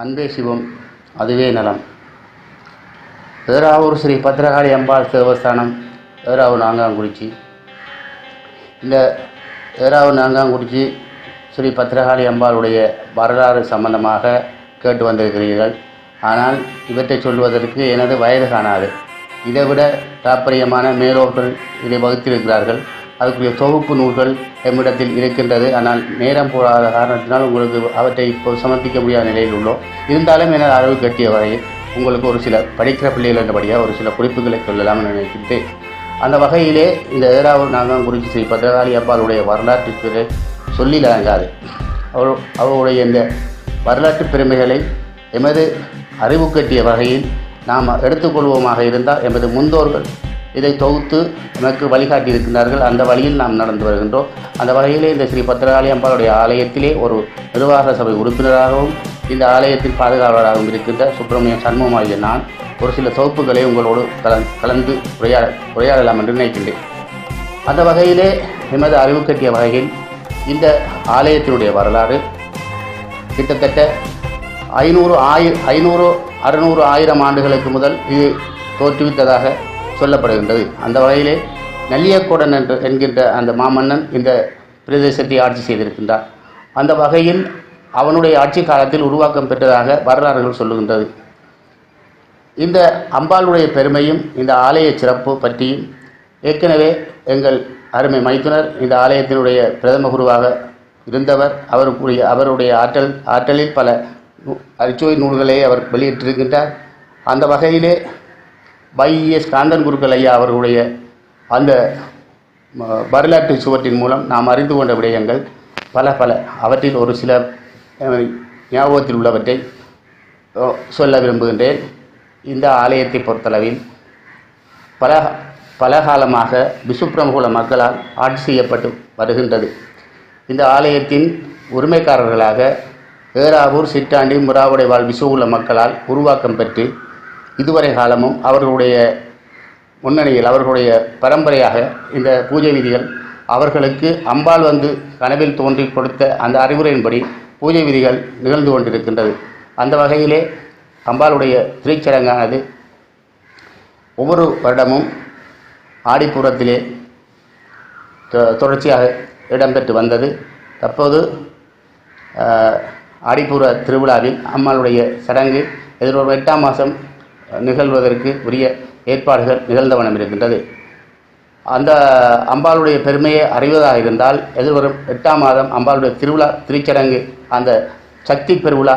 அன்பே சிவம் அதுவே நலம். ஏறாவூர் ஸ்ரீ பத்ரகாளி அம்பாள் தேவஸ்தானம், ஏறாவூர் நாங்காங்குறிச்சி. இந்த ஏறாவூர் நாங்காங்குறிச்சி ஸ்ரீ பத்ரகாளி அம்பாளுடைய வரலாறு சம்பந்தமாக கேட்டு வந்திருக்கிறீர்கள். ஆனால் இவற்றை சொல்வதற்கு எனது வயது காணாது. இதைவிட தாற்பயமான மேலோர்கள் இதை வகுத்திருக்கிறார்கள். அதுக்குரிய தொகுப்பு நூல்கள் எம்மிடத்தில் இருக்கின்றது. ஆனால் நேரம் போடாத காரணத்தினால் உங்களுக்கு அவற்றை இப்போது சமர்ப்பிக்க முடியாத நிலையில் உள்ளோம். இருந்தாலும் எனது அளவு கட்டிய வகையில் உங்களுக்கு ஒரு சில படிக்கிற பிள்ளைகள் என்றபடியாக ஒரு சில குறிப்புகளை சொல்லலாம்னு நினைக்கின்றேன். அந்த வகையிலே இந்த ஏறாவூர் நாங்காங்குறிச்சி ஸ்ரீ பத்ரகாளி அம்பாளுடைய வரலாற்று சொல்லி அடங்காது. அவருடைய இந்த வரலாற்று பெருமைகளை எமது அறிவு கட்டிய வகையில் நாம் எடுத்துக்கொள்வோமாக இருந்தால் எமது முன்னோர்கள் இதை தொகுத்து நமக்கு வழிகாட்டி இருக்கின்றார்கள். அந்த வழியில் நாம் நடந்து வருகின்றோம். அந்த வகையிலே இந்த ஸ்ரீ பத்ரகாளி அம்பாளுடைய ஆலயத்திலே ஒரு நிர்வாக சபை உறுப்பினராகவும் இந்த ஆலயத்தின் பாதுகாவலராகவும் இருக்கின்ற சுப்பிரமணிய சண்முகமாகிய நான் ஒரு சில தொகுப்புகளை உங்களோடு கலந்து உரையாடலாம் என்று நினைக்கின்றேன். அந்த வகையிலே எமது அறிவு கட்டிய வகையில் இந்த ஆலயத்தினுடைய வரலாறு கிட்டத்தட்ட 500-600 ஆண்டுகளுக்கு முதல் இது தோற்றுவித்ததாக சொல்லப்படுகின்றது. அந்த வகையிலே நல்லியக்கோடன் என்கின்ற அந்த மாமன்னன் இந்த பிரதேசத்தை ஆட்சி செய்திருக்கின்றார். அந்த வகையில் அவனுடைய ஆட்சி காலத்தில் உருவாக்கம் பெற்றதாக வரலாறுகள் சொல்லுகின்றது. இந்த அம்பாளுடைய பெருமையும் இந்த ஆலய சிறப்பு பற்றியும் ஏற்கனவே எங்கள் அருமை மைத்துனர் இந்த ஆலயத்தினுடைய பிரதம குருவாக இருந்தவர். அவருடைய ஆற்றலில் பல அரிச்சுவை நூல்களை அவர் வெளியிட்டிருக்கின்றார். அந்த வகையிலே வைஎஸ் காந்தன் குருக்கள் ஐயா அவர்களுடைய அந்த வரலாற்று சுவற்றின் மூலம் நாம் அறிந்து கொண்ட விடயங்கள் பல அவற்றில் ஒரு சில ஞாபகத்தில் உள்ளவற்றை சொல்ல விரும்புகின்றேன். இந்த ஆலயத்தை பொறுத்தளவில் பல காலமாக விசுப்பிரமகுல மக்களால் ஆட்சி செய்யப்பட்டு வருகின்றது. இந்த ஆலயத்தின் உரிமைக்காரர்களாக ஏறாவூர், சிட்டாண்டி, முறாவுடைவாழ் விசுகுல மக்களால் உருவாக்கம் பெற்று இதுவரை காலமும் அவர்களுடைய முன்னணியில் அவர்களுடைய பரம்பரையாக இந்த பூஜை விதிகள் அவர்களுக்கு அம்பாள் வந்து கனவில் தோன்றி கொடுத்த அந்த அறிவுரையின்படி பூஜை விதிகள் நிகழ்ந்து கொண்டிருக்கின்றது. அந்த வகையிலே அம்பாளுடைய திருச்சடங்கானது ஒவ்வொரு வருடமும் ஆடிப்பூரத்திலே தொடர்ச்சியாக இடம்பெற்று வந்தது. தற்போது ஆடிப்பூர திருவிழாவில் அம்பாளுடைய சடங்கு எதிர்வரும் 8ஆம் மாதம் நிகழ்வதற்கு உரிய ஏற்பாடுகள் நிகழ்ந்தவனம் இருக்கின்றது. அந்த அம்பாளுடைய பெருமையை அறிவதாக இருந்தால் எதிர்வரும் 8ஆம் மாதம் அம்பாளுடைய திருச்சடங்கு அந்த சக்தி பெருவிழா